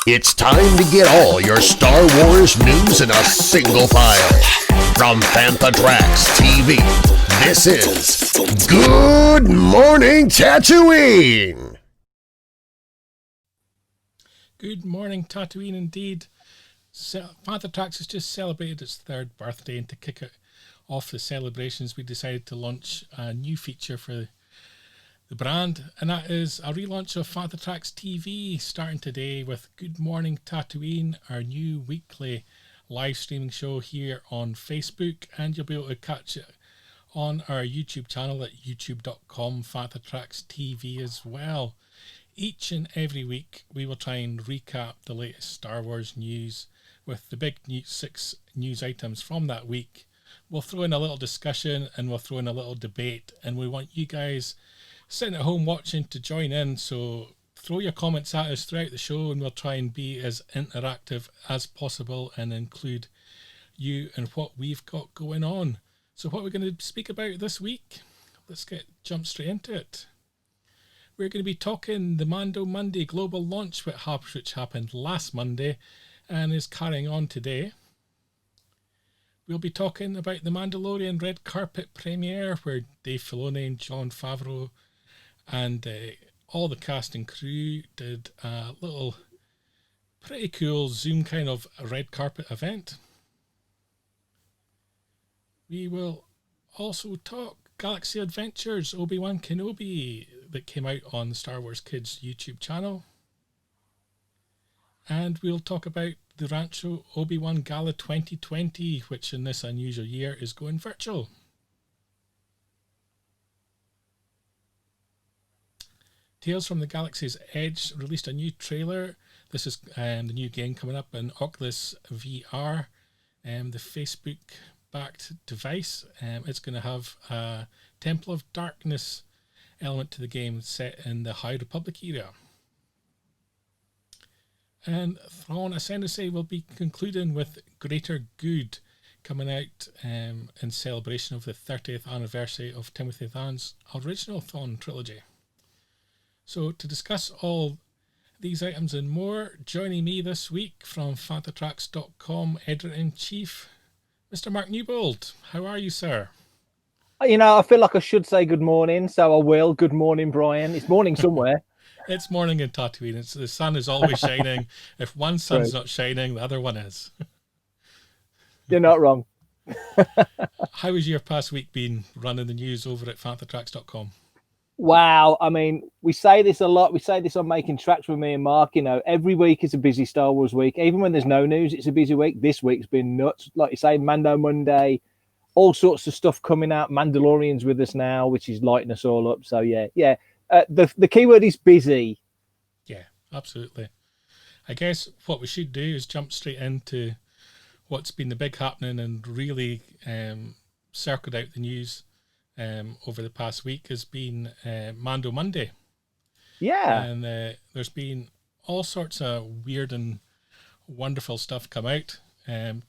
It's time to get all your Star Wars news in a single file. From Fantha TV, this is Good Morning Tatooine! Good morning, Tatooine, indeed. Fantha has just celebrated its 3rd birthday, and to kick it off the celebrations, we decided to launch a new feature for the brand, and that is a relaunch of Fantha TV, starting today with Good Morning Tatooine, our new weekly live streaming show here on Facebook, and you'll be able to catch it on our YouTube channel at youtube.com FanthaTracksTV as well. Each and every week we will try and recap the latest Star Wars news with the big 6 news items from that week. We'll throw in a little discussion and we'll throw in a little debate, and we want you guys sitting at home watching to join in, so throw your comments at us throughout the show and we'll try and be as interactive as possible and include you and what we've got going on. So what we're going to speak about this week, let's jump straight into it. We're going to be talking the Mando Monday global launch, which happened last Monday and is carrying on today. We'll be talking about the Mandalorian red carpet premiere, where Dave Filoni and Jon Favreau and all the cast and crew did a little pretty cool Zoom kind of red carpet event. We will also talk Galaxy Adventures Obi-Wan Kenobi that came out on the Star Wars Kids YouTube channel. And we'll talk about the Rancho Obi-Wan Gala 2020, which in this unusual year is going virtual. Tales from the Galaxy's Edge released a new trailer. This is the new game coming up in Oculus VR, the Facebook-backed device. It's going to have a Temple of Darkness element to the game set in the High Republic era. And Thrawn Ascendancy will be concluding with Greater Good, coming out in celebration of the 30th anniversary of Timothy Zahn's original Thrawn trilogy. So to discuss all these items and more, joining me this week from FanthaTracks.com Editor-in-Chief, Mr. Mark Newbold. How are you, sir? You know, I feel like I should say good morning, so I will. Good morning, Brian. It's morning somewhere. It's morning in Tatooine. The sun is always shining. If one sun's not shining, the other one is. You're not wrong. How has your past week been running the news over at FanthaTracks.com? Wow. I mean, we say this a lot. We say this on Making Tracks with me and Mark. You know, every week is a busy Star Wars week. Even when there's no news, it's a busy week. This week's been nuts. Like you say, Mando Monday, all sorts of stuff coming out. Mandalorian's with us now, which is lighting us all up. So, yeah. The keyword is busy. Yeah, absolutely. I guess what we should do is jump straight into what's been the big happening and really circled out the news over the past week has been Mando Monday. Yeah. And there's been all sorts of weird and wonderful stuff come out.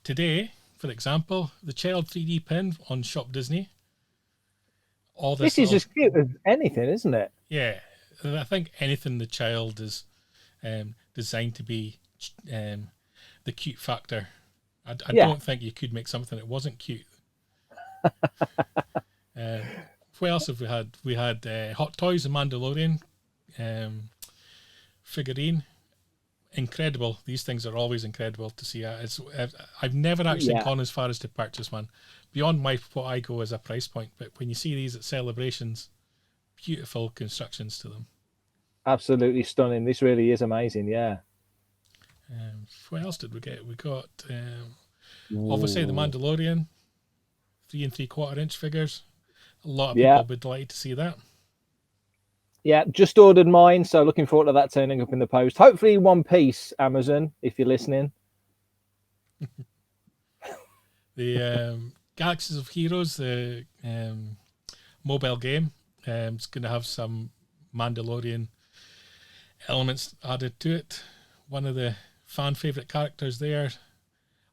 Today, for example, the child 3D pin on Shop Disney. All this is as cute as anything, isn't it? Yeah. I think anything the child is designed to be the cute factor. I don't think you could make something that wasn't cute. What else have we had? We had Hot Toys and Mandalorian figurine. Incredible. These things are always incredible to see. I've never actually gone as far as to purchase one beyond what I go as a price point. But when you see these at celebrations, beautiful constructions to them. Absolutely stunning. This really is amazing. Yeah. What else did we get? We got obviously the Mandalorian 3 3/4 inch figures. A lot of people would like to see that. Yeah, just ordered mine, so looking forward to that turning up in the post. Hopefully in one piece, Amazon, if you're listening. The Galaxies of Heroes, the mobile game, it's going to have some Mandalorian elements added to it. One of the fan favourite characters there,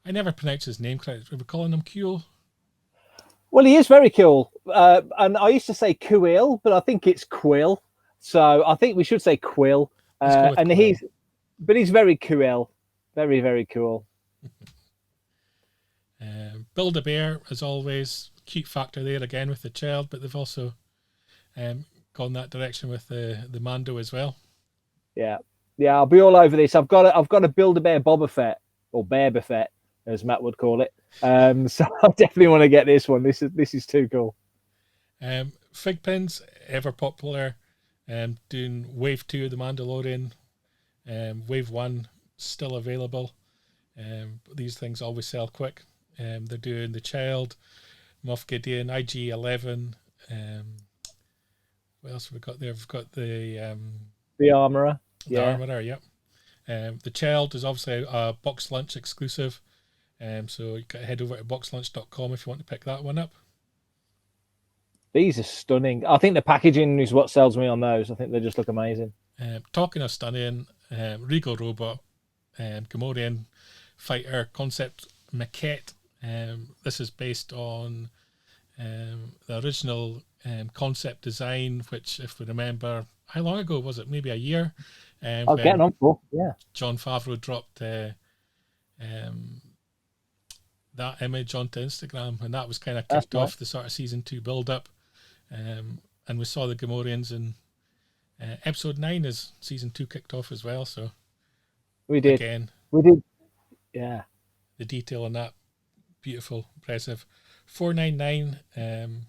I never pronounce his name correctly. We're calling him Kuel. Well, he is very cool. And I used to say Quill, but I think it's Quill. So I think we should say Quill. And Quill. He's very cool. Very, very cool. Build-A-Bear, as always, cute factor there again with the child, but they've also gone that direction with the Mando as well. Yeah, I'll be all over this. I've got to Build-A-Bear Boba Fett, or Boba Fett, as Matt would call it. So I definitely want to get this one. This is too cool. Fig pins, ever popular. Doing Wave 2 of the Mandalorian. Wave 1 still available. These things always sell quick. They're doing the Child, Moff Gideon, IG-11. What else have we got there? We've got the Armorer. The Armorer, yep. The Child is obviously a Box Lunch exclusive. So you can head over to boxlunch.com if you want to pick that one up. These are stunning. I think the packaging is what sells me on those. I think they just look amazing. Talking of stunning, Regal Robot, Gamorrean fighter concept maquette. This is based on the original concept design, which, if we remember, how long ago was it? Maybe a year. Getting on for, yeah. Jon Favreau dropped that image onto Instagram, and that was kind of kicked off the sort of season 2 build up. And we saw the Gamorreans in episode 9 as season 2 kicked off as well. So we did. Yeah. The detail on that, beautiful, impressive. $4.99,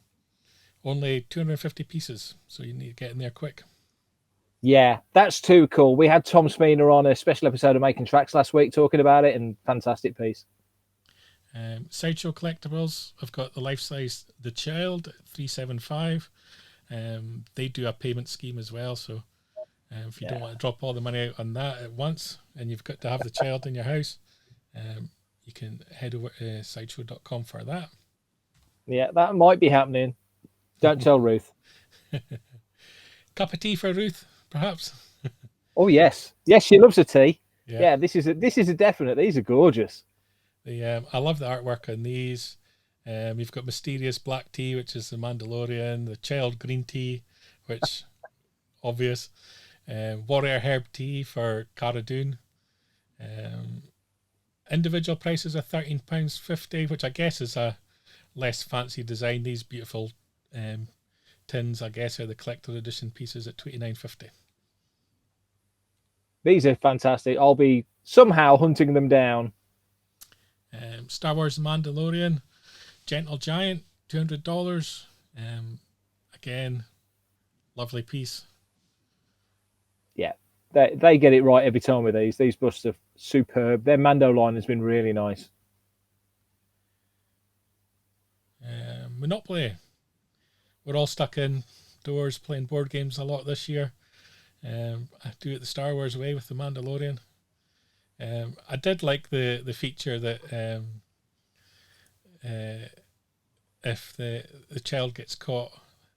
only 250 pieces, so you need to get in there quick. Yeah, that's too cool. We had Tom Spooner on a special episode of Making Tracks last week talking about it, and fantastic piece. Sideshow Collectibles, I've got the life-size The Child, $3.75. They do a payment scheme as well, so if you don't want to drop all the money out on that at once, and you've got to have the child in your house, you can head over to sideshow.com for that. Yeah, that might be happening. Don't tell Ruth. Cup of tea for Ruth, perhaps. Oh yes, she loves a tea. Yeah, this is a definite. These are gorgeous. I love the artwork on these. You've got Mysterious Black Tea, which is the Mandalorian. The Child Green Tea, which obvious. Warrior Herb Tea for Cara Dune. Individual prices are £13.50, which I guess is a less fancy design. These beautiful tins, I guess, are the collector edition pieces at $29.50. These are fantastic. I'll be somehow hunting them down. Star Wars Mandalorian, Gentle Giant, $200. Again, lovely piece. Yeah, they get it right every time with these. These busts are superb. Their Mando line has been really nice. Monopoly. We're all stuck indoors playing board games a lot this year. I do it the Star Wars way with the Mandalorian. I did like the feature that if the child gets caught,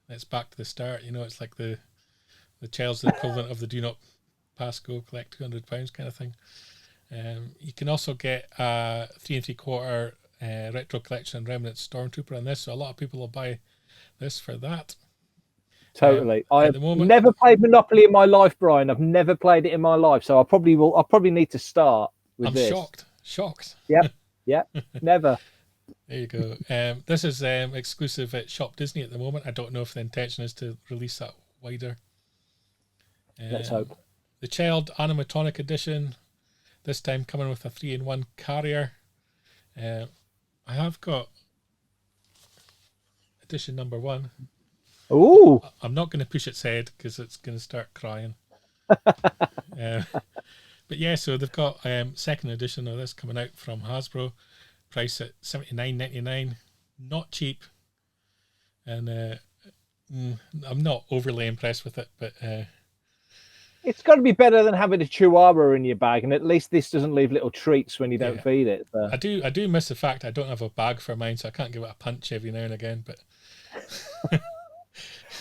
it's back to the start. You know, it's like the child's the equivalent of the do not pass go, collect £200 kind of thing. You can also get a 3 3/4 retro collection Remnant Stormtrooper on this, so a lot of people will buy this for that. Totally. I've never played Monopoly in my life, Brian. I've never played it in my life, so I'll probably need to start with this. I'm shocked. Yep, never. There you go. This is exclusive at Shop Disney at the moment. I don't know if the intention is to release that wider. Let's hope. The Child Animatronic Edition, this time coming with a 3-in-1 carrier. I have got edition number 1. Ooh! I'm not going to push its head because it's going to start crying. But yeah, so they've got second edition of this coming out from Hasbro, priced at $79.99, not cheap. And I'm not overly impressed with it, but It's got to be better than having a chihuahua in your bag, and at least this doesn't leave little treats when you don't feed it. So. I do miss the fact I don't have a bag for mine, so I can't give it a punch every now and again. But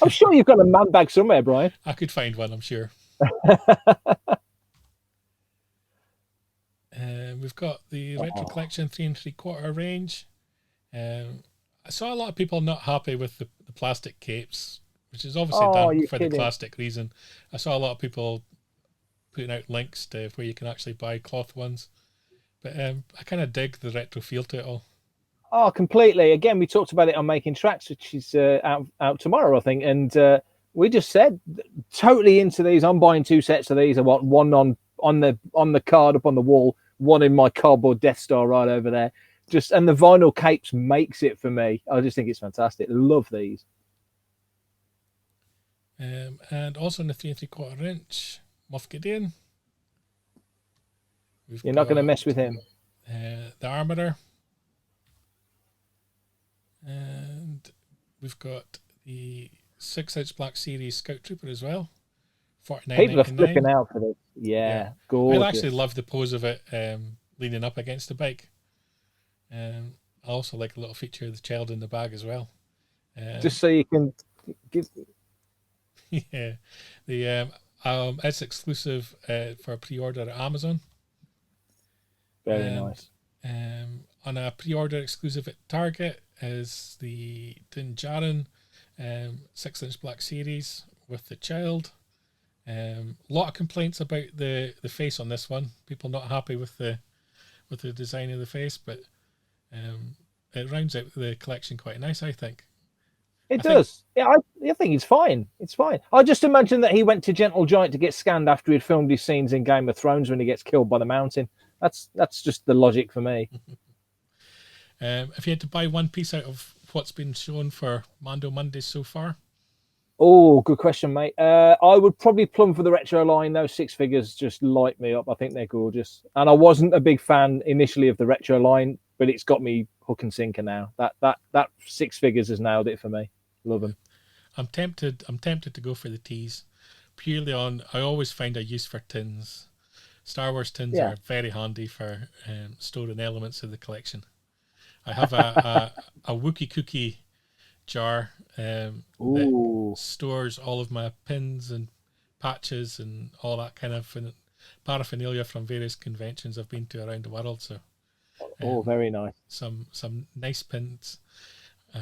I'm sure you've got a man bag somewhere, Brian. I could find one, I'm sure. We've got the Retro Collection 3 3/4 range. I saw a lot of people not happy with the plastic capes, which is obviously done for the classic reason. I saw a lot of people putting out links to where you can actually buy cloth ones. But I kind of dig the retro feel to it all. Oh, completely. Again, we talked about it on Making Tracks, which is out tomorrow, I think. And we just said, totally into these. I'm buying 2 sets of these. I want one on the card up on the wall, one in my cardboard Death Star right over there. And the vinyl capes makes it for me. I just think it's fantastic. Love these. And also in the 3 3/4 inch, Moff Gideon. You're not going to mess with him. The Armorer. And we've got the 6-inch Black Series Scout Trooper as well. People are flipping out for this. Yeah. Gorgeous. I actually love the pose of it leaning up against the bike. I also like a little feature of the child in the bag as well. Just so you can give. Yeah, it's exclusive for pre-order at Amazon. Very nice. On a pre-order exclusive at Target is the Din Djarin 6-inch Black Series with the child. A lot of complaints about the face on this one. People not happy with the design of the face, but it rounds out the collection quite nice, I think. It does. I think it's fine. It's fine. I just imagine that he went to Gentle Giant to get scanned after he'd filmed his scenes in Game of Thrones when he gets killed by the mountain. That's just the logic for me. If you had to buy one piece out of what's been shown for Mando Mondays so far? Oh, good question, mate. I would probably plumb for the retro line. Those 6 figures just light me up. I think they're gorgeous. And I wasn't a big fan initially of the retro line, but it's got me hook and sinker now. That 6 figures has nailed it for me. Love them. I'm tempted to go for the tees, purely on. I always find a use for tins. Star Wars tins are very handy for storing elements of the collection. I have a Wookiee cookie jar that stores all of my pins and patches and all that kind of paraphernalia from various conventions I've been to around the world. So, very nice. Some nice pins.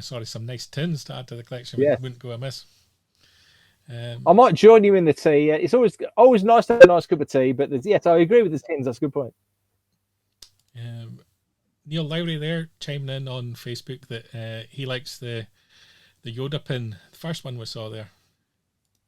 Some nice tins to add to the collection. Wouldn't go amiss. I might join you in the tea. It's always nice to have a nice cup of tea, but yes, I agree with the tins. That's a good point. Neil Lowry there chiming in on Facebook that he likes the Yoda pin, the first one we saw there.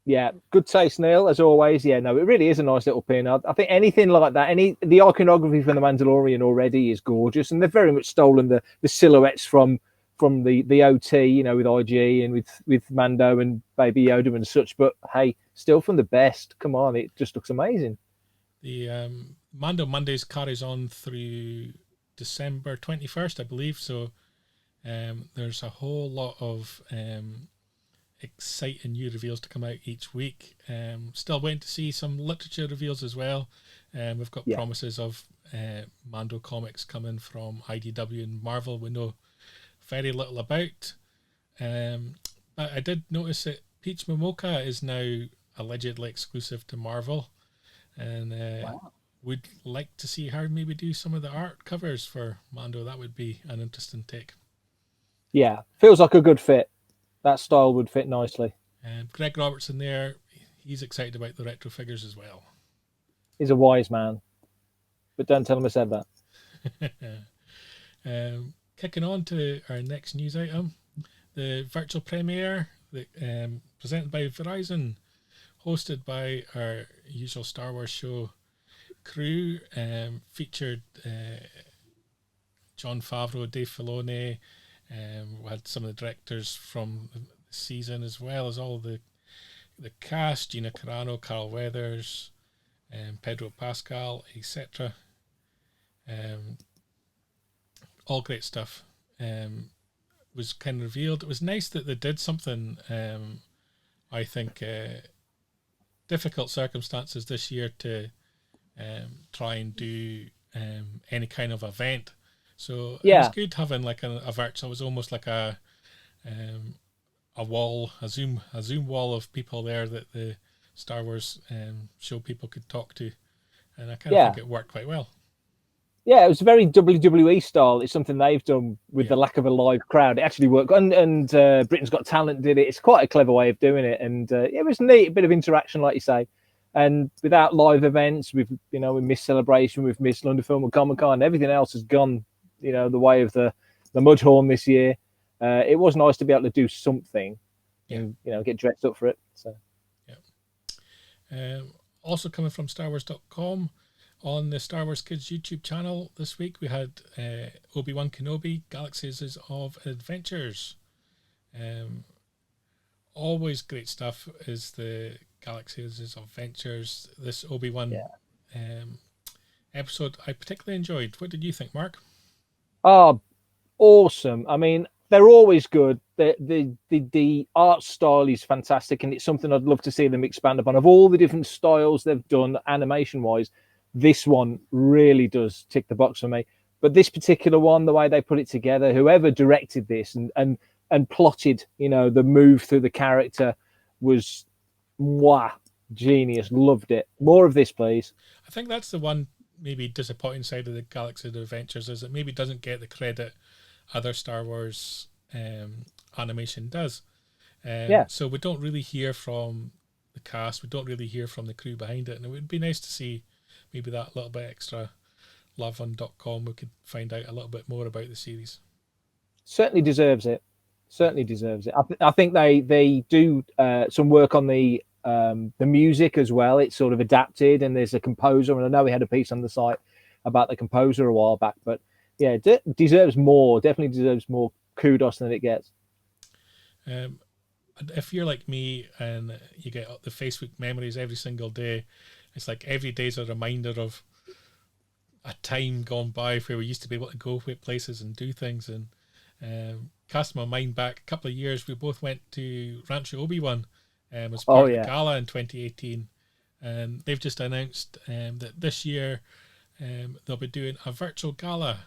Yeah, good taste, Neil, as always. Yeah, no, it really is a nice little pin. I think anything like that, the iconography from the Mandalorian already is gorgeous, and they've very much stolen the silhouettes from the OT, with IG and with Mando and Baby Yoda and such. But hey, still from the best. Come on, it just looks amazing. The Mando Mondays carries on through December 21st, I believe. So there's a whole lot of exciting new reveals to come out each week. Still waiting to see some literature reveals as well. We've got promises of Mando comics coming from IDW and Marvel. We know very little about. But I did notice that Peach Momoka is now allegedly exclusive to Marvel. And would like to see her maybe do some of the art covers for Mando. That would be an interesting take. Yeah, feels like a good fit. That style would fit nicely. Greg Robertson there, he's excited about the retro figures as well. He's a wise man. But don't tell him I said that. Kicking on to our next news item, the virtual premiere presented by Verizon, hosted by our usual Star Wars show crew, featured Jon Favreau, Dave Filoni. We had some of the directors from the season, as well as all the cast: Gina Carano, Carl Weathers, Pedro Pascal, etc. All great stuff. Was kind of revealed. It was nice that they did something I think difficult circumstances this year to try and do any kind of event. So it was good having like a virtual. It was almost like a wall, a Zoom wall of people there that the Star Wars show people could talk to, and I kind of think it worked quite well. Yeah, it was very WWE style. It's something they've done with the lack of a live crowd. It actually worked, and Britain's Got Talent did it. It's quite a clever way of doing it, and it was neat, a bit of interaction, like you say. And without live events, we missed Celebration, we've missed London Film and Comic Con, everything else has gone, the way of the Mudhorn this year. It was nice to be able to do something, and get dressed up for it. So, also coming from StarWars.com, on the Star Wars Kids YouTube channel this week, we had Obi-Wan Kenobi, Galaxies of Adventures. Always great stuff is the Galaxies of Adventures. This Obi-Wan episode I particularly enjoyed. What did you think, Mark? Oh, awesome. I mean, they're always good. The art style is fantastic, and it's something I'd love to see them expand upon. Of all the different styles they've done animation-wise, this one really does tick the box for me. But this particular one, the way they put it together, whoever directed this and plotted, the move through the character was genius. Loved it. More of this, please. I think that's the one maybe disappointing side of the Galaxy of Adventures, is it maybe doesn't get the credit other Star Wars animation does. So we don't really hear from the cast, we don't really hear from the crew behind it, and it would be nice to see maybe that little bit extra love on .com. We could find out a little bit more about the series. Certainly deserves it. I think they do some work on the music as well. It's sort of adapted, and there's a composer, and I know we had a piece on the site about the composer a while back, but yeah, deserves more. Definitely deserves more kudos than it gets. If you're like me and you get the Facebook memories every single day, it's like every day's a reminder of a time gone by where we used to be able to go places and do things. And cast my mind back a couple of years, we both went to Rancho Obi-Wan as part of the gala in 2018. And they've just announced that this year they'll be doing a virtual gala.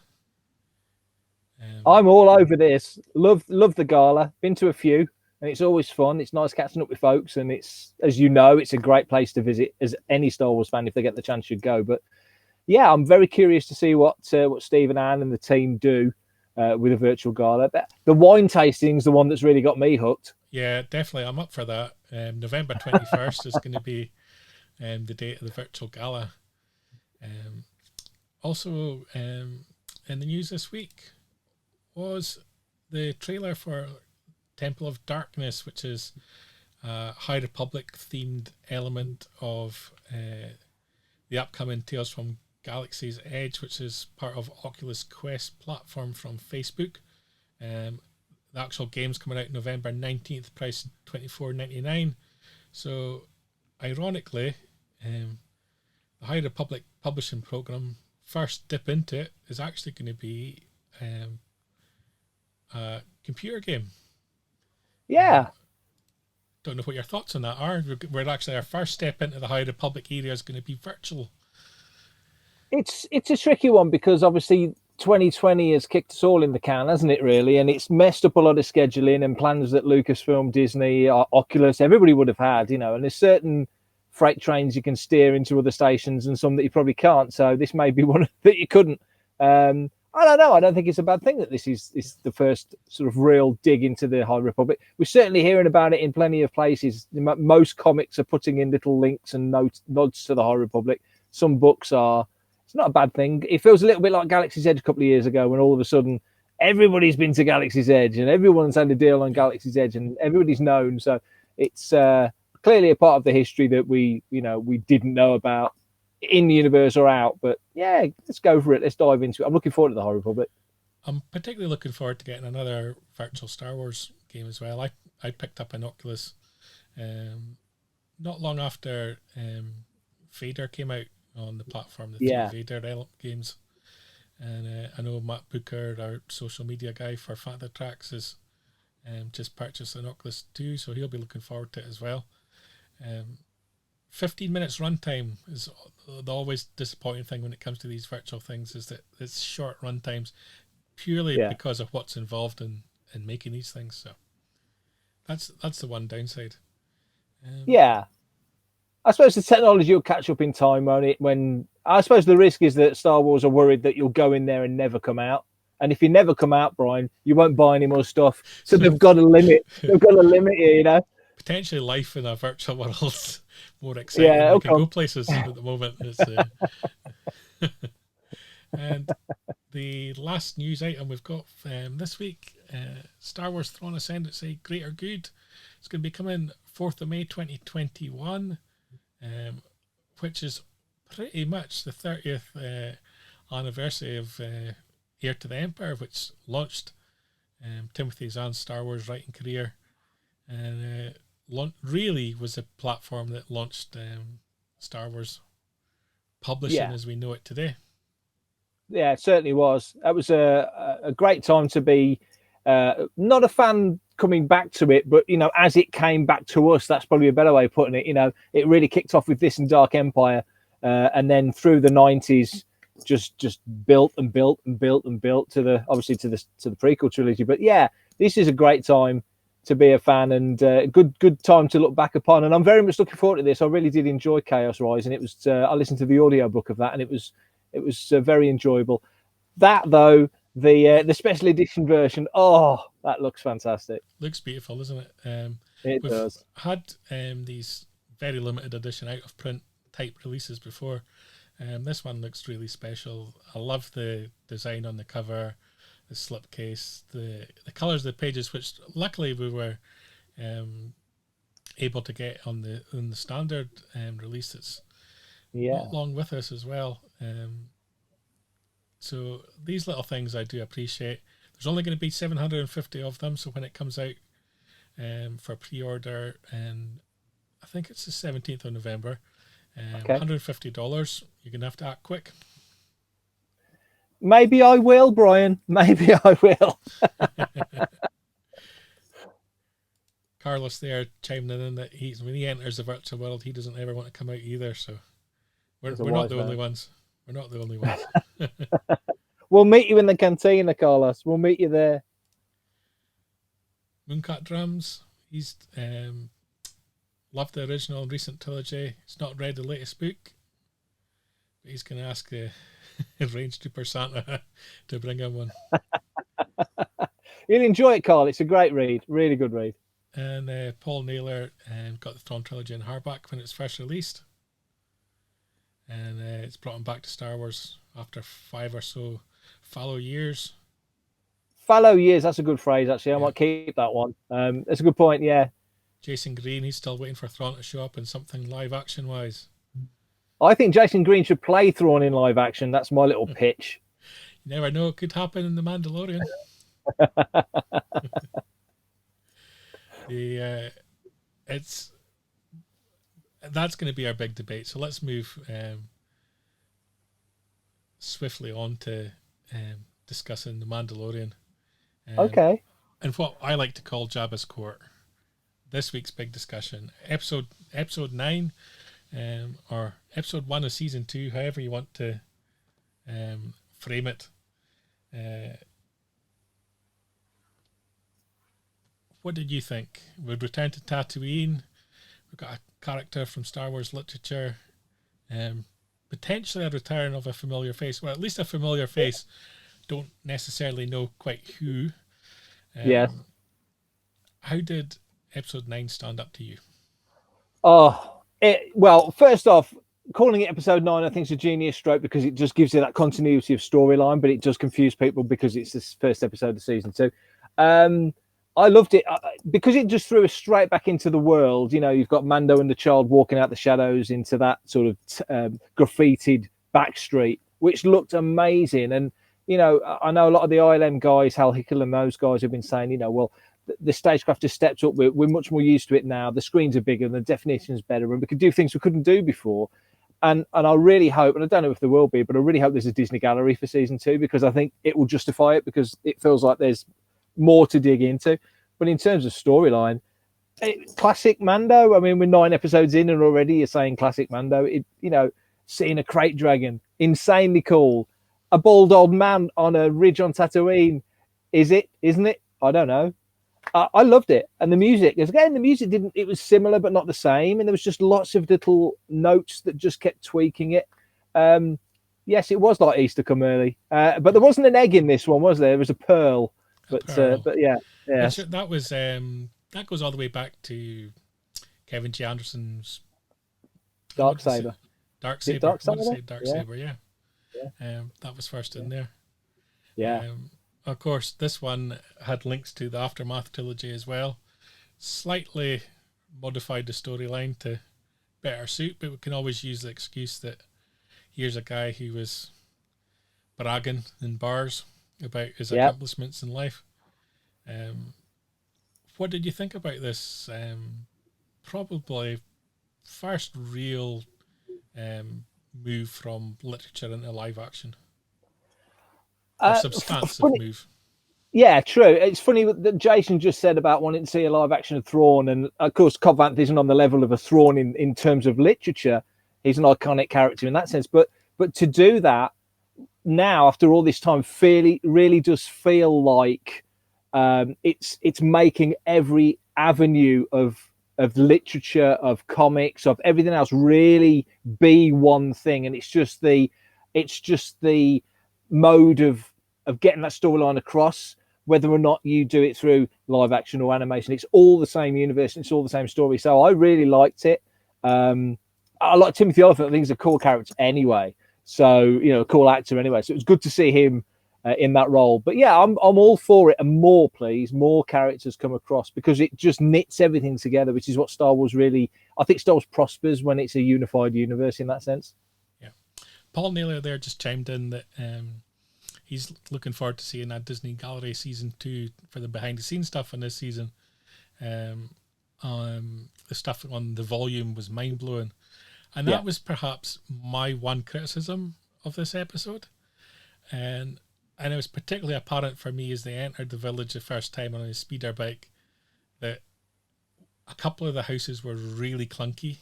I'm all over this. Love the gala. Been to a few, and it's always fun. It's nice catching up with folks, and it's, as you know, it's a great place to visit as any Star Wars fan, if they get the chance, should go. But yeah, I'm very curious to see what Steve and Anne and the team do with a virtual gala. The wine tasting's the one that's really got me hooked. Yeah, definitely. I'm up for that. November 21st is going to be the date of the virtual gala. Also, in the news this week was the trailer for Temple of Darkness, which is a High Republic themed element of the upcoming Tales from Galaxy's Edge, which is part of Oculus Quest platform from Facebook. The actual game's coming out November 19th, price $24.99. So ironically, the High Republic publishing program first dip into it is actually going to be a computer game. Yeah. Don't know what your thoughts on that are. We're actually, our first step into the High Republic area is going to be virtual. It's a tricky one, because obviously 2020 has kicked us all in the can, hasn't it, really? And it's messed up a lot of scheduling and plans that Lucasfilm, Disney, Oculus, everybody would have had, and there's certain freight trains you can steer into other stations and some that you probably can't. So this may be one that you couldn't. I don't know. I don't think it's a bad thing that this is the first sort of real dig into the High Republic. We're certainly hearing about it in plenty of places. Most comics are putting in little links and nods to the High Republic. Some books are. It's not a bad thing. It feels a little bit like Galaxy's Edge a couple of years ago, when all of a sudden everybody's been to Galaxy's Edge and everyone's had a deal on Galaxy's Edge and everybody's known. So it's clearly a part of the history that we didn't know about in the universe or out. But yeah, let's go for it. Let's dive into it. I'm looking forward to the High Republic. I'm particularly looking forward to getting another virtual Star Wars game as well. I picked up an Oculus not long after Vader came out on the platform, the three Vader games. And I know Matt Booker, our social media guy for Fantha Tracks, is just purchased an Oculus 2, so he'll be looking forward to it as well. 15 minutes runtime is the always disappointing thing when it comes to these virtual things, is that it's short runtimes purely because of what's involved in making these things. So that's the one downside. I suppose the technology will catch up in time, won't it? When I suppose the risk is that Star Wars are worried that you'll go in there and never come out. And if you never come out, Brian, you won't buy any more stuff. So they've got a limit. They've got a limit here, you know. Potentially life in a virtual world more exciting. Yeah, we can go places at the moment. And the last news item we've got this week, Star Wars Thrawn Ascendant say Greater Good. It's going to be coming 4th of May 2021, which is pretty much the 30th anniversary of Heir to the Empire, which launched Timothy Zahn's Star Wars writing career, and really was a platform that launched Star Wars publishing as we know it today. Yeah, it certainly was. That was a great time to be not a fan coming back to it, but, you know, as it came back to us, that's probably a better way of putting it. You know, it really kicked off with this and Dark Empire, and then through the 90s, just built and built and built and built to the prequel trilogy. But yeah, this is a great time to be a fan, and good time to look back upon. And I'm very much looking forward to this. I really did enjoy Chaos Rise, and it was I listened to the audiobook of that, and it was very enjoyable. That though, the special edition version, that looks fantastic. Looks beautiful, doesn't it? It does. Had these very limited edition out of print type releases before. This one looks really special. I love the design on the cover, the slipcase, the colours of the pages, which luckily we were able to get on the standard release. That's not long with us as well. So these little things I do appreciate. There's only going to be 750 of them, so when it comes out for pre-order, and I think it's the 17th of November, $150. You're going to have to act quick. Maybe I will, Brian. Maybe I will. Carlos there chiming in that when he enters the virtual world, he doesn't ever want to come out either. So we're not the only ones. We're not the only ones. We'll meet you in the cantina, Carlos. We'll meet you there. Mooncut Drums. He's loved the original and recent trilogy. He's not read the latest book, but he's going to ask Range Trooper Santa to bring him one. You'll enjoy it, Carl. It's a great read. Really good read. And Paul Naylor got the Thrawn trilogy in hardback when it was first released. And it's brought him back to Star Wars after 5 or so fallow years. Fallow years, that's a good phrase, actually. I might keep that one. That's a good point, yeah. Jason Green, he's still waiting for Thrawn to show up in something live action wise. I think Jason Green should play Thrawn in live action. That's my little pitch. You never know, it could happen in The Mandalorian. That's going to be our big debate. So let's move swiftly on to discussing The Mandalorian. Okay. And what I like to call Jabba's Court. This week's big discussion. Episode 9, or episode 1 of season 2, however you want to frame it. What did you think? We'd return to Tatooine. We've got a character from Star Wars literature. Potentially a return of a familiar face. Well, at least a familiar face. Don't necessarily know quite who. Yes. How did episode 9 stand up to you? Well, first off, calling it episode 9, I think, is a genius stroke, because it just gives you that continuity of storyline, but it does confuse people because it's the first episode of season 2. I loved it because it just threw us straight back into the world. You know, you've got Mando and the child walking out the shadows into that sort of graffitied back street, which looked amazing. And, you know, I know a lot of the ILM guys, Hal Hickel and those guys, have been saying, you know, well, the stagecraft has stepped up. We're much more used to it now. The screens are bigger and the definition is better, and we could do things we couldn't do before. And I really hope, and I don't know if there will be, but I really hope there's a Disney gallery for season 2, because I think it will justify it, because it feels like there's more to dig into. But in terms of storyline, classic Mando. I mean, we're 9 episodes in, and already you're saying classic Mando. Seeing a crate dragon, insanely cool. A bald old man on a ridge on Tatooine. Isn't it? I don't know. I loved it. And the music, again, it was similar, but not the same. And there was just lots of little notes that just kept tweaking it. Yes, it was like Easter come early. But there wasn't an egg in this one, was there? There was a pearl. But yeah. That was that goes all the way back to Kevin G. Anderson's Darksaber. Darksaber, yeah. That was first in there. Yeah. Of course, this one had links to the Aftermath trilogy as well. Slightly modified the storyline to better suit, but we can always use the excuse that here's a guy who was bragging in bars about his accomplishments in life. What did you think about this? Probably first real move from literature into live action. A substantive move. Yeah, true. It's funny that Jason just said about wanting to see a live action of Thrawn, and of course Cobb Vanth isn't on the level of a Thrawn in terms of literature. He's an iconic character in that sense, but to do that now after all this time really does feel like it's making every avenue of literature, of comics, of everything else really be one thing, and it's just the mode of getting that storyline across, whether or not you do it through live action or animation. It's all the same universe, and it's all the same story. So I really liked it. I like Timothy Olyphant. I think he's a cool character anyway. So, a cool actor anyway. So it was good to see him in that role. But yeah, I'm all for it, and more, please, more characters come across, because it just knits everything together, which is what Star Wars really. I think Star Wars prospers when it's a unified universe in that sense. Yeah, Paul Naylor there just chimed in that he's looking forward to seeing that Disney Gallery season 2 for the behind the scenes stuff in this season. The stuff on the volume was mind blowing, and that was perhaps my one criticism of this episode, and it was particularly apparent for me as they entered the village the first time on a speeder bike that a couple of the houses were really clunky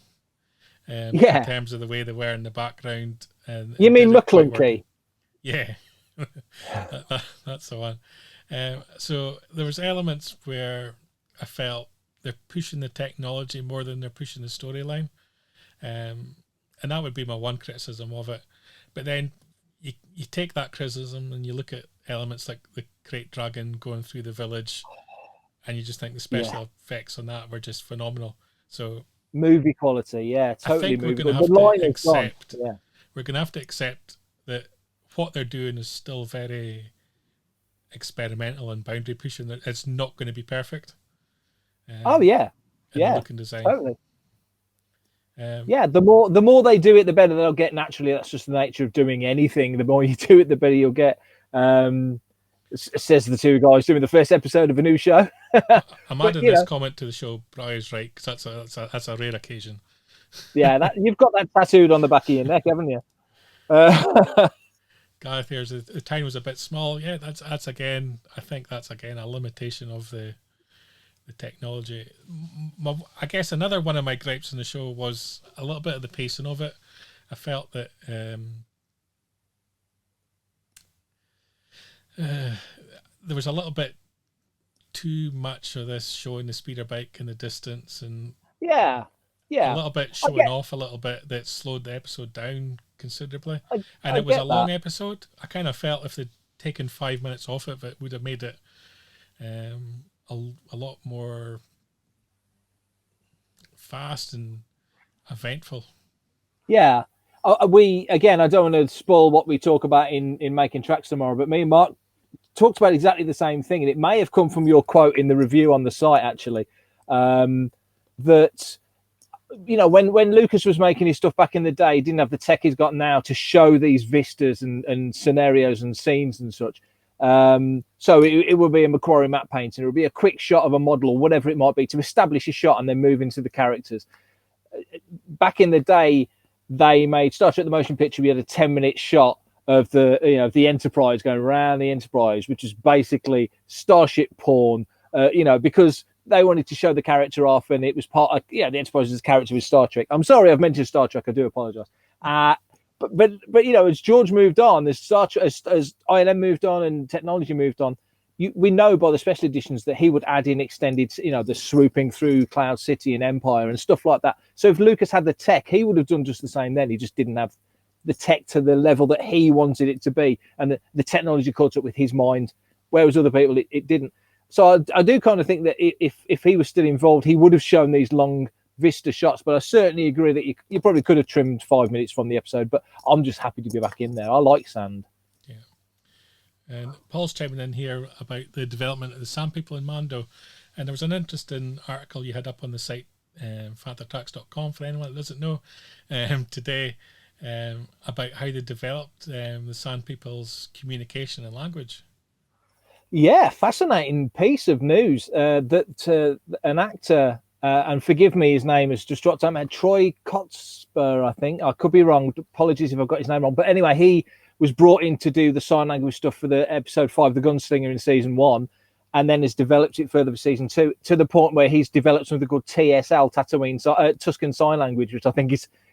in terms of the way they were in the background. And you mean McClunky? Yeah. That's the one. So there was elements where I felt they're pushing the technology more than they're pushing the storyline, and that would be my one criticism of it. But then you take that criticism and you look at elements like the crate dragon going through the village, and you just think the special effects on that were just phenomenal. So movie quality, totally. I think we're going to have to accept. We're going to have to accept that what they're doing is still very experimental and boundary pushing. It's not going to be perfect. The look and design. Totally. The more they do it, the better they'll get naturally. That's just the nature of doing anything. The more you do it, the better you'll get. Says the two guys doing the first episode of a new show. I'm adding this comment to the show. Briar's right, because that's a rare occasion. Yeah, you've got that tattooed on the back of your neck, haven't you? Gareth here's the town was a bit small. Yeah, that's again. I think that's again a limitation of the technology. I guess another one of my gripes in the show was a little bit of the pacing of it. I felt that there was a little bit too much of this showing the speeder bike in the distance, and a little bit showing off a little bit that slowed the episode down considerably. And it was a long episode. I kind of felt if they'd taken 5 minutes off it would have made it a lot more fast and eventful. Yeah. I don't want to spoil what we talk about in Making Tracks tomorrow, but me and Mark talked about exactly the same thing, and it may have come from your quote in the review on the site, actually, that when Lucas was making his stuff back in the day, he didn't have the tech he's got now to show these vistas and scenarios and scenes and such. So it will be a Macquarie matte painting. It will be a quick shot of a model or whatever it might be to establish a shot and then move into the characters. Back in the day, they made Star Trek the Motion Picture. We had a 10-minute shot of the Enterprise going around the Enterprise, which is basically starship porn because they wanted to show the character off, and it was part of the Enterprise's character with Star Trek. I'm sorry I've mentioned Star Trek. I do apologize. But as George moved on, as ILM moved on and technology moved on, we know by the special editions that he would add in extended, the swooping through Cloud City and Empire and stuff like that. So if Lucas had the tech, he would have done just the same then. He just didn't have the tech to the level that he wanted it to be, and the technology caught up with his mind, whereas other people, it didn't. So I do kind of think that if he was still involved, he would have shown these long vista shots. But I certainly agree that you probably could have trimmed 5 minutes from the episode. But I'm just happy to be back in there. I like sand. Yeah. And Paul's chiming in here about the development of the Sand People in Mando. And there was an interesting article you had up on the site, fanthatracks.com, for anyone that doesn't know, today, about how they developed the Sand People's communication and language. Yeah, fascinating piece of news that an actor, and forgive me, his name has just dropped out, Troy Kotsper, I think. I could be wrong. Apologies if I've got his name wrong. But anyway, he was brought in to do the sign language stuff for the episode 5, The Gunslinger, in season 1, and then has developed it further for season 2, to the point where he's developed something called TSL, Tatooine, Tuscan Sign Language,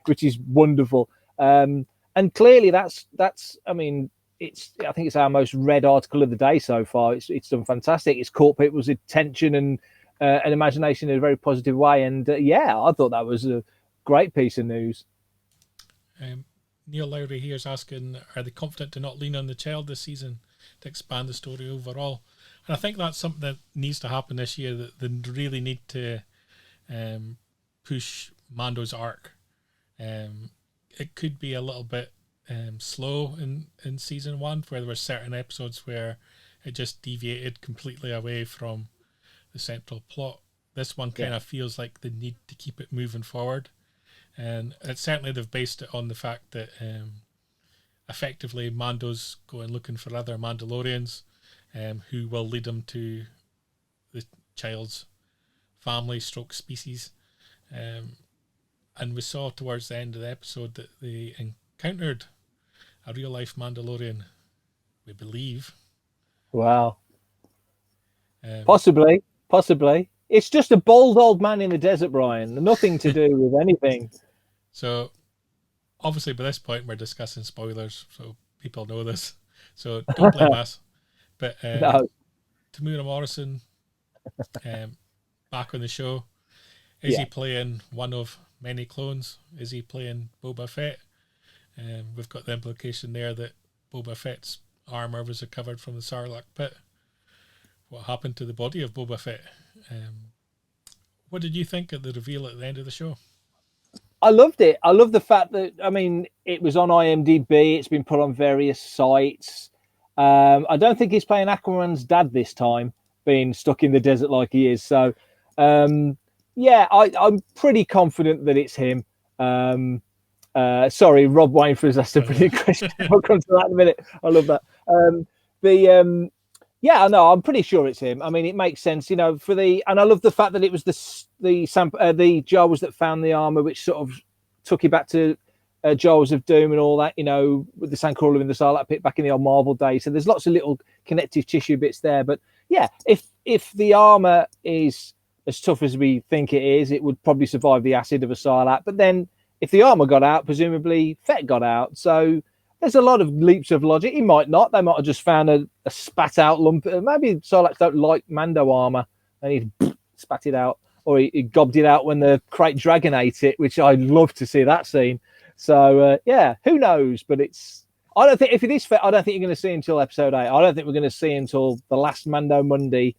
which is wonderful. And clearly that's I mean, I think it's our most read article of the day so far. It's done fantastic. It's caught people's attention and imagination in a very positive way. And I thought that was a great piece of news. Neil Lowry here is asking, are they confident to not lean on the child this season to expand the story overall? And I think that's something that needs to happen this year, that they really need to push Mando's arc. It could be a little bit slow in season 1, where there were certain episodes where it just deviated completely away from the central plot. This one kind of feels like they need to keep it moving forward, and certainly they've based it on the fact that effectively Mando's going looking for other Mandalorians who will lead him to the child's family stroke species, and we saw towards the end of the episode that they encountered a real life Mandalorian, we believe. Wow. Possibly. It's just a bald old man in the desert, Brian. Nothing to do with anything. So, obviously, by this point, we're discussing spoilers, so people know this. So, don't blame us. But No. Tamira Morrison, back on the show. Is he playing one of many clones? Is he playing Boba Fett? We've got the implication there that Boba Fett's armor was recovered from the Sarlacc pit. What happened to the body of Boba Fett? What did you think of the reveal at the end of the show? I loved it. I love the fact that, I mean, it was on IMDb. It's been put on various sites. I don't think he's playing Aquaman's dad this time, being stuck in the desert like he is. So, I'm pretty confident that it's him. Sorry, Rob Wainford's asked a brilliant question. I'll come to that in a minute. I love that. I'm pretty sure it's him. I mean, it makes sense, and I love the fact that it was the Jawas that found the armor, which sort of took you back to Jaws of Doom and all that, with the Sandcrawler in the Sarlacc pit back in the old Marvel days. So there's lots of little connective tissue bits there. But yeah, if the armor is as tough as we think it is, it would probably survive the acid of a Sarlacc. But then if the armor got out, presumably Fett got out. So there's a lot of leaps of logic. He might not. They might have just found a spat out lump. Maybe Sarlaccs don't like Mando armor and he spat it out, or he gobbed it out when the Crate Dragon ate it, which I'd love to see that scene. So who knows? But I don't think, if it is Fett, I don't think you're going to see until episode 8. I don't think we're going to see until the last Mando Monday,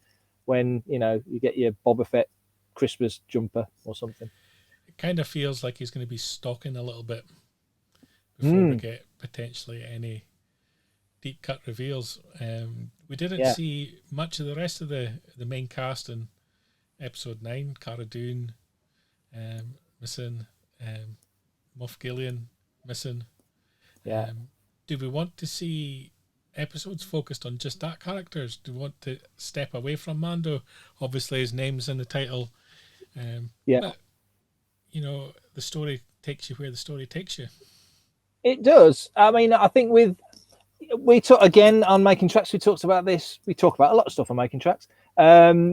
when you get your Boba Fett Christmas jumper or something. It kind of feels like he's going to be stalking a little bit before we get potentially any deep cut reveals. We didn't see much of the rest of the main cast in episode 9. Cara Dune missing, Moff Gideon missing. Do we want to see episodes focused on just that characters? Do we want to step away from Mando? Obviously his name's in the title. But, the story takes you where the story takes you. It does. I mean, I think we talk again on Making Tracks. We talked about this. We talk about a lot of stuff on Making Tracks.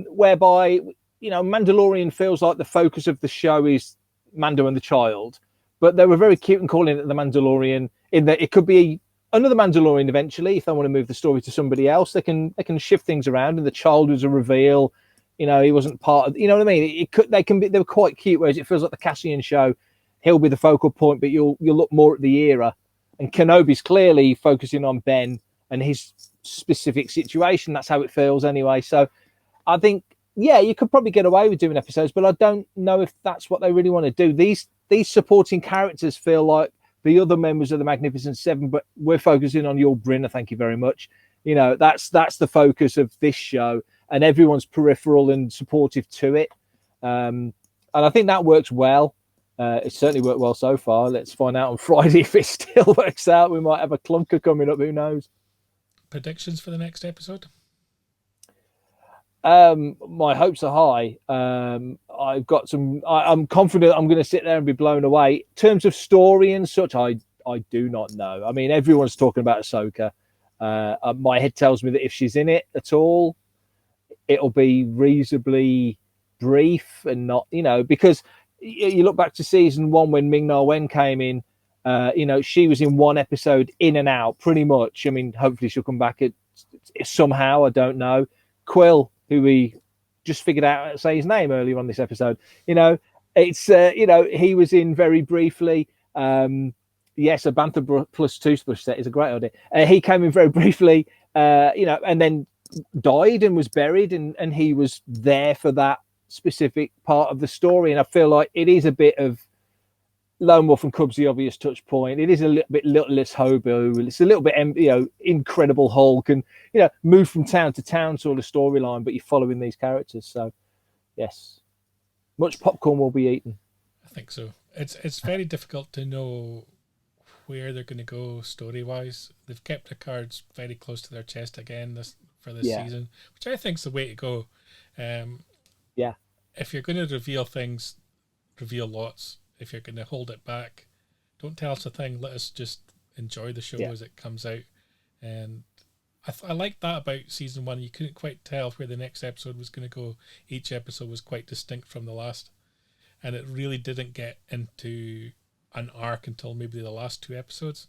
whereby, you know, Mandalorian feels like the focus of the show is Mando and the child, but they were very cute in calling it the Mandalorian, in that it could be another Mandalorian eventually. If they want to move the story to somebody else, they can shift things around, and the child was a reveal. You know, he wasn't part of, you know what I mean? They were quite cute, whereas it feels like the Cassian show, he'll be the focal point, but you'll look more at the era. And Kenobi's clearly focusing on Ben and his specific situation. That's how it feels anyway. So I think, yeah, you could probably get away with doing episodes, but I don't know if that's what they really want to do. These supporting characters feel like the other members of the Magnificent Seven, but we're focusing on Yul Brynner. Thank you very much. You know, that's the focus of this show, and everyone's peripheral and supportive to it. And I think that works well. It's certainly worked well so far. Let's find out on Friday if it still works out. We might have a clunker coming up. Who knows? Predictions for the next episode? My hopes are high. I've got some. I'm confident I'm going to sit there and be blown away. In terms of story and such, I do not know. I mean, everyone's talking about Ahsoka. My head tells me that if she's in it at all, it'll be reasonably brief and not, you know, because you look back to season 1 when Ming-Na Wen came in. You know, she was in one episode in and out pretty much. I mean, hopefully she'll come back somehow. I don't know. Quill, who we just figured out how to say his name earlier on this episode. You know, it's, you know, he was in very briefly. Yes, a Bantha plus toothbrush set is a great idea. He came in very briefly, you know, and then died and was buried, and he was there for that specific part of the story. And I feel like it is a bit of Lone Wolf and Cub's the obvious touch point. It is a little bit Littlest Hobo. It's a little bit, you know, Incredible Hulk, and, you know, move from town to town sort of storyline, but you're following these characters. So, yes, much popcorn will be eaten. I think so. It's very difficult to know where they're going to go story-wise. They've kept the cards very close to their chest again for this season, which I think is the way to go. Yeah. If you're going to reveal things, reveal lots. If you're going to hold it back, don't tell us a thing. Let us just enjoy the show as it comes out. And I like that about season 1. You couldn't quite tell where the next episode was going to go. Each episode was quite distinct from the last. And it really didn't get into an arc until maybe the last 2 episodes.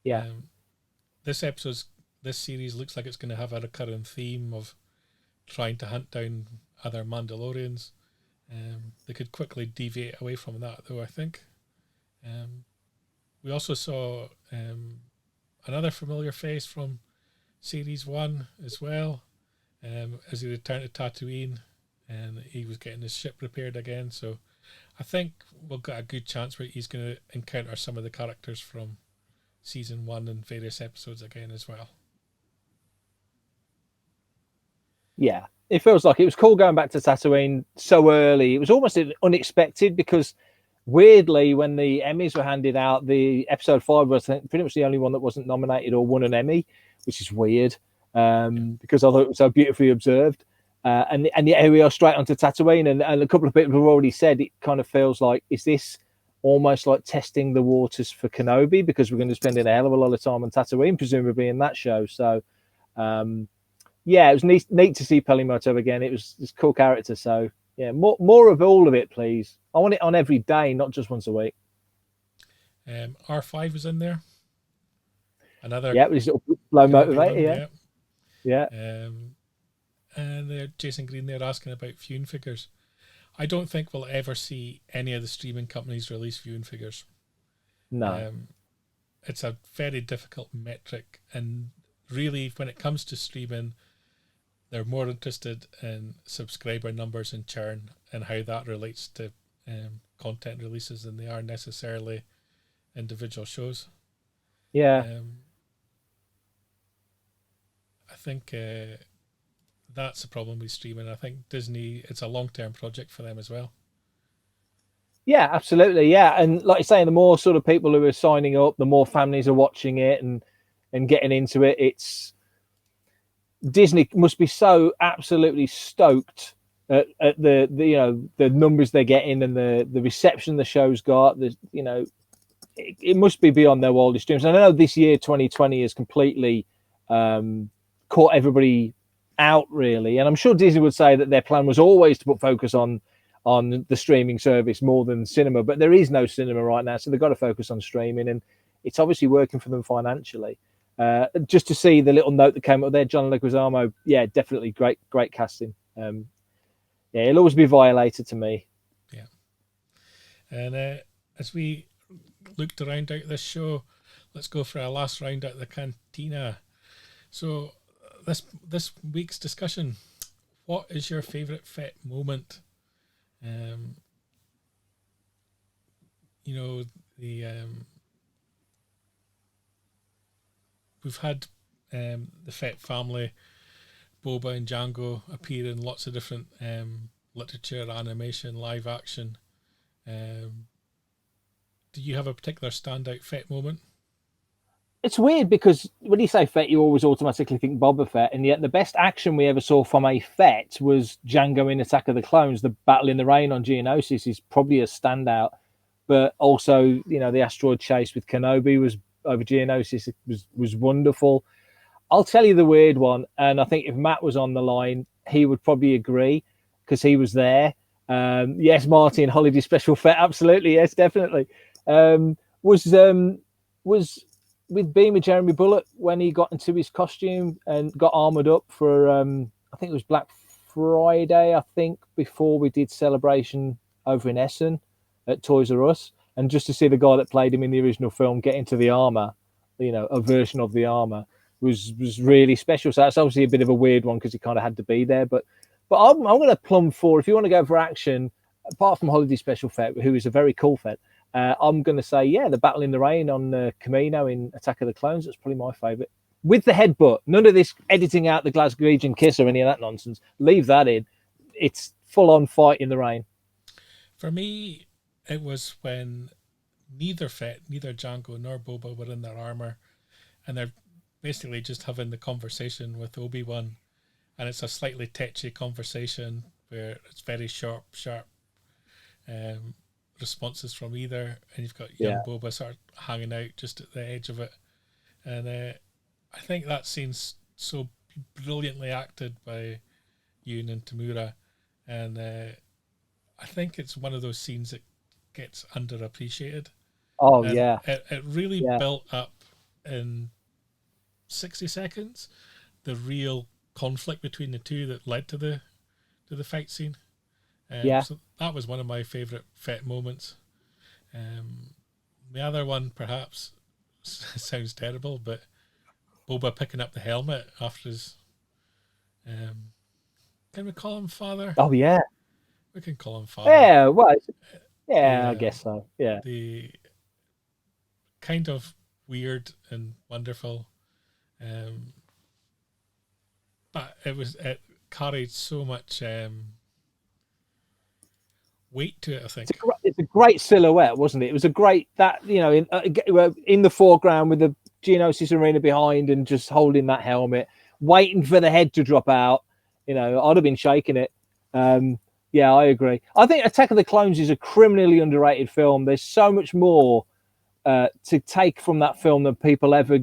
Yeah. This series looks like it's going to have a recurring theme of trying to hunt down other Mandalorians. They could quickly deviate away from that, though, I think. We also saw another familiar face from Series 1 as well, as he returned to Tatooine, and he was getting his ship repaired again. So I think we'll get a good chance where he's going to encounter some of the characters from Season 1 and various episodes again as well. Yeah. It feels like it was cool going back to Tatooine so early. It was almost unexpected because, weirdly, when the Emmys were handed out, the episode 5 was pretty much the only one that wasn't nominated or won an Emmy, which is weird because I thought it was so beautifully observed. And yet here we are straight onto Tatooine, and a couple of people have already said it kind of feels like, is this almost like testing the waters for Kenobi, because we're going to spend a hell of a lot of time on Tatooine, presumably in that show. So, yeah, it was neat to see Pelimoto again. It was this cool character. So, yeah, more of all of it, please. I want it on every day, not just once a week. R5 was in there. Another it was low motivator. Yeah. And Jason Green there asking about viewing figures. I don't think we'll ever see any of the streaming companies release viewing figures. No. It's a very difficult metric, and really, when it comes to streaming, they're more interested in subscriber numbers and churn and how that relates to content releases than they are necessarily individual shows. Yeah. I think that's the problem with streaming. I think Disney, it's a long-term project for them as well. Yeah, absolutely. Yeah. And like you say, the more sort of people who are signing up, the more families are watching it and getting into it. It's Disney must be so absolutely stoked at the you know, the numbers they're getting and the reception the show's got. The, you know, it must be beyond their wildest dreams. And I know this year 2020 has completely caught everybody out really. And I'm sure Disney would say that their plan was always to put focus on the streaming service more than cinema, but there is no cinema right now, so they've got to focus on streaming, and it's obviously working for them financially. Just to see the little note that came up there, John Leguizamo, yeah, definitely great casting. Yeah, he'll always be Violator to me. Yeah. And as we looked around out this show, let's go for our last round out of the cantina. So this week's discussion, what is your favourite Fett moment? You know, we've had the Fett family, Boba and Jango, appear in lots of different literature, animation, live action. Do you have a particular standout Fett moment? It's weird because when you say Fett, you always automatically think Boba Fett, and yet the best action we ever saw from a Fett was Jango in Attack of the Clones. The battle in the rain on Geonosis is probably a standout, but also, you know, the asteroid chase with Kenobi was over Geonosis was wonderful. I'll tell you the weird one, and I think if Matt was on the line, he would probably agree because he was there. Yes, Martin, holiday special Fett, absolutely, yes, definitely. Was with Beamer Jeremy Bullock when he got into his costume and got armored up for I think it was Black Friday, I think, before we did Celebration over in Essen at Toys R Us, and just to see the guy that played him in the original film get into the armor, you know, a version of the armor was really special. So that's obviously a bit of a weird one because he kind of had to be there, but I'm going to plumb for, if you want to go for action, apart from Holiday Special Fett, who is a very cool Fett, I'm going to say, yeah, the battle in the rain on Camino in Attack of the Clones. That's probably my favourite. With the headbutt, none of this editing out the Glaswegian kiss or any of that nonsense. Leave that in. It's full-on fight in the rain. For me, it was when neither Fett, neither Jango nor Boba were in their armour, and they're basically just having the conversation with Obi-Wan, and it's a slightly tetchy conversation where it's very sharp responses from either, and you've got young Boba sort of hanging out just at the edge of it, and I think that scene's so brilliantly acted by Yoon and Tamura, and I think it's one of those scenes that gets underappreciated. Oh, and yeah. It really built up in 60 seconds the real conflict between the two that led to the fight scene. So that was one of my favourite Fett moments. The other one perhaps sounds terrible, but Boba picking up the helmet after his can we call him father? Oh yeah, we can call him father. Yeah, well, yeah, I guess so. Yeah, the kind of weird and wonderful, but it carried so much weight to it. I think it's a great silhouette, wasn't it? It was a great that, you know, in the foreground with the Geonosis arena behind and just holding that helmet, waiting for the head to drop out. You know, I'd have been shaking it. Yeah, I agree. I think Attack of the Clones is a criminally underrated film. There's so much more to take from that film than people ever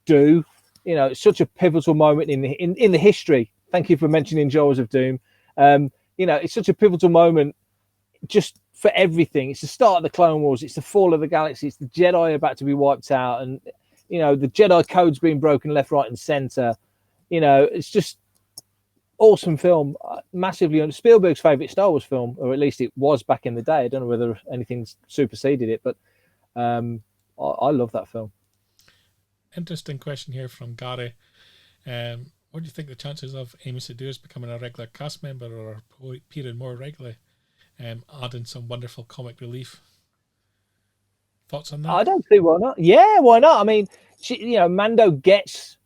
do. You know, it's such a pivotal moment in the history. Thank you for mentioning Jaws of Doom. You know, it's such a pivotal moment just for everything. It's the start of the Clone Wars. It's the fall of the galaxy. It's the Jedi about to be wiped out, and you know, the Jedi code's being broken left, right, and center. You know, it's just awesome film. Massively Spielberg's favorite Star Wars film, or at least it was back in the day. I don't know whether anything's superseded it, but I love that film. Interesting question here from Gary. What do you think the chances of Amy Sedaris becoming a regular cast member or appearing more regularly, adding some wonderful comic relief? Thoughts on that? I don't see why not. Yeah, why not? I mean, Mando gets.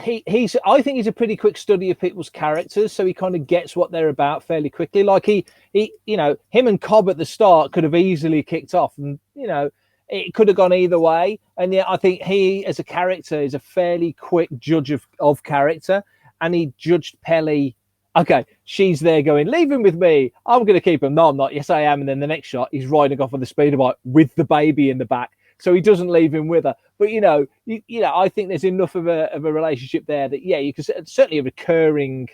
He's. I think he's a pretty quick study of people's characters, so he kind of gets what they're about fairly quickly. Like he, you know, him and Cobb at the start could have easily kicked off, and you know, it could have gone either way. And yet, I think he, as a character, is a fairly quick judge of character, and he judged Pelly. Okay, she's there going, leave him with me. I'm going to keep him. No, I'm not. Yes, I am. And then the next shot, he's riding off on the speeder bike with the baby in the back. So he doesn't leave him with her. But, you know, I think there's enough of a relationship there that, yeah, you can certainly a recurring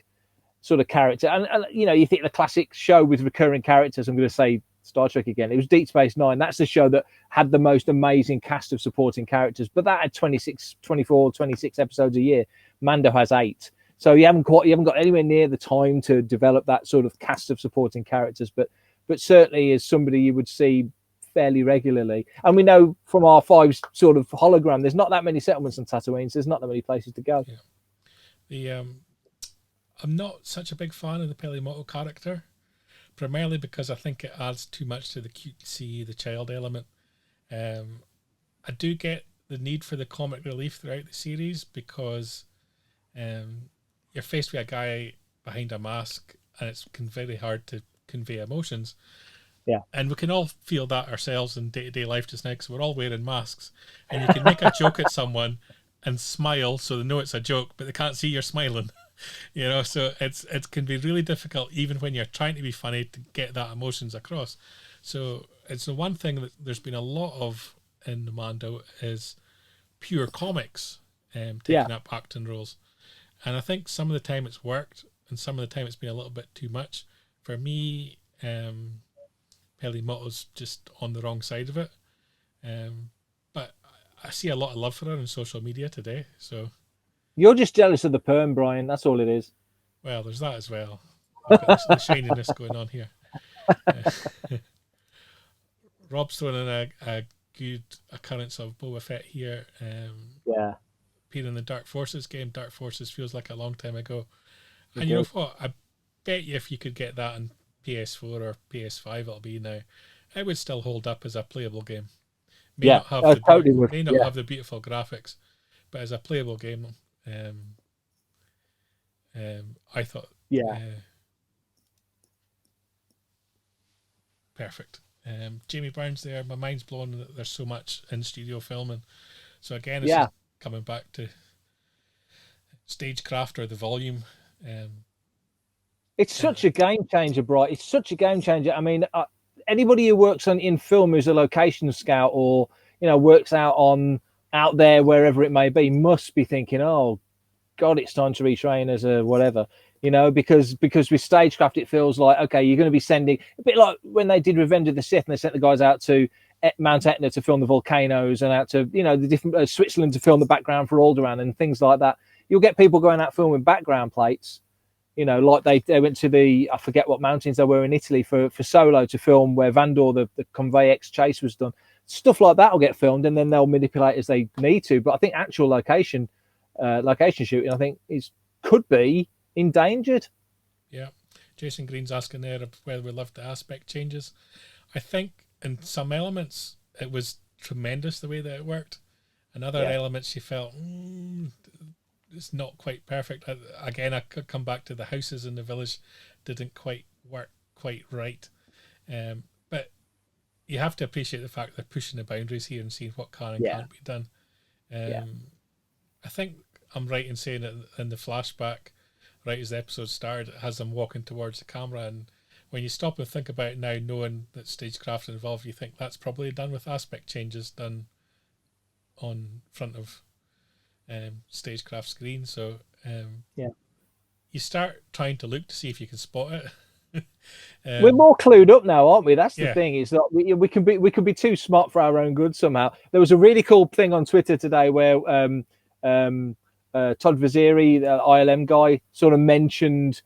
sort of character. And you know, you think the classic show with recurring characters, I'm going to say Star Trek again, it was Deep Space Nine. That's the show that had the most amazing cast of supporting characters, but that had 24, 26 episodes a year. Mando has 8. So you haven't got anywhere near the time to develop that sort of cast of supporting characters, but certainly as somebody you would see fairly regularly. And we know from R5's sort of hologram, there's not that many settlements on Tatooine, so there's not that many places to go. Yeah. I'm not such a big fan of the Pelimoto character, primarily because I think it adds too much to the cutesy, the child element. I do get the need for the comic relief throughout the series because you're faced with a guy behind a mask and it's very hard to convey emotions. Yeah. And we can all feel that ourselves in day-to-day life just now because we're all wearing masks. And you can make a joke at someone and smile so they know it's a joke, but they can't see you're smiling. You know, so it can be really difficult even when you're trying to be funny to get that emotions across. So it's the one thing that there's been a lot of in the Mando is pure comics taking up acting roles. And I think some of the time it's worked and some of the time it's been a little bit too much. For me, Pelimoto's just on the wrong side of it. But I see a lot of love for her on social media today. So you're just jealous of the perm, Brian. That's all it is. Well, there's that as well. We've got the shininess going on here. Rob's throwing in a good occurrence of Boba Fett here. Appearing in the Dark Forces game. Dark Forces feels like a long time ago. And you know what? I bet you if you could get that on PS4 or PS5, it'll be now, it would still hold up as a playable game. May not have the beautiful graphics, but as a playable game, I thought, perfect. Jamie Brown's there. My mind's blown that there's so much in studio filming. So again, it's just coming back to stagecraft or the volume. It's such a game changer, Bright. It's such a game changer. I mean, anybody who works in film who's a location scout or, you know, works out there, wherever it may be, must be thinking, oh, God, it's time to retrain as a whatever, you know, because with stagecraft, it feels like, okay, you're going to be sending, a bit like when they did Revenge of the Sith and they sent the guys out to Mount Etna to film the volcanoes and out to, you know, the different Switzerland to film the background for Alderaan and things like that. You'll get people going out filming background plates, you know, like they went to I forget what mountains they were in Italy for Solo to film where Vandor, the Convey X chase was done. Stuff like that will get filmed and then they'll manipulate as they need to. But I think actual location shooting, I think, could be endangered. Yeah. Jason Green's asking there whether we love the aspect changes. I think in some elements it was tremendous the way that it worked. In other elements you felt it's not quite perfect. Again, I could come back to the houses in the village didn't quite work quite right. But you have to appreciate the fact they're pushing the boundaries here and seeing what can and can't be done. I think I'm right in saying that in the flashback, right as the episode started, it has them walking towards the camera, and when you stop and think about it now, knowing that stagecraft involved, you think that's probably done with aspect changes done on front of stagecraft screen. So you start trying to look to see if you can spot it. We're more clued up now, aren't we? That's the thing. Is that we can be too smart for our own good somehow. There was a really cool thing on Twitter today where Todd Vaziri, the ILM guy, sort of mentioned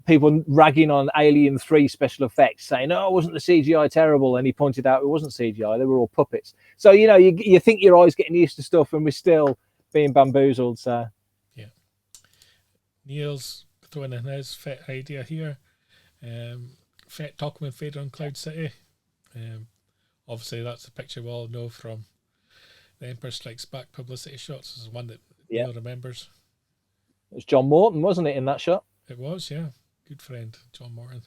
people ragging on Alien 3 special effects, saying, "Oh, wasn't the CGI terrible?" And he pointed out it wasn't CGI; they were all puppets. So you know, you think your eyes getting used to stuff, and we're still being bamboozled. So Neil's throwing in his Fett idea here. Fett talking with Vader on Cloud City. Obviously, that's a picture we all know from the Empire Strikes Back publicity shots. This is one that Neil remembers. It was John Morton, wasn't it, in that shot? It was, yeah. Good friend, John Morton.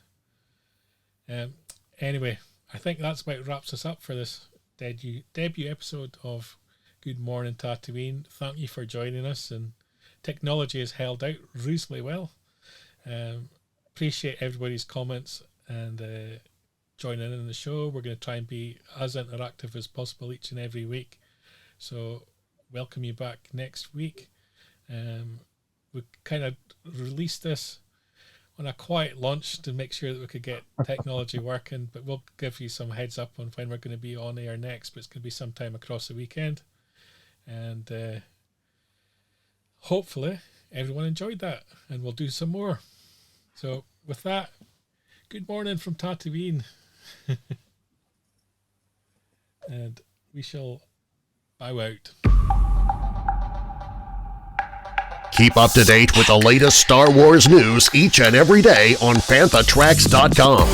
Anyway, I think that's about wraps us up for this debut episode of Good Morning Tatooine. Thank you for joining us, and technology has held out reasonably well. Appreciate everybody's comments and joining in the show. We're going to try and be as interactive as possible each and every week. So welcome you back next week. We kind of released this on a quiet launch to make sure that we could get technology working, but we'll give you some heads up on when we're going to be on air next, but it's going to be sometime across the weekend. And hopefully everyone enjoyed that, and we'll do some more. So with that, good morning from Tatooine. And we shall bow out. Keep up to date with the latest Star Wars news each and every day on FanthaTracks.com.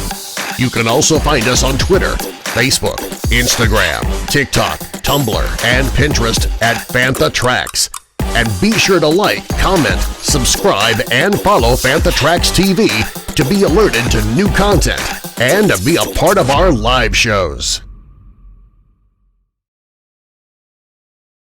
You can also find us on Twitter, Facebook, Instagram, TikTok, Tumblr, and Pinterest at Fantha Tracks. And be sure to like, comment, subscribe, and follow Fantha Tracks TV to be alerted to new content and to be a part of our live shows.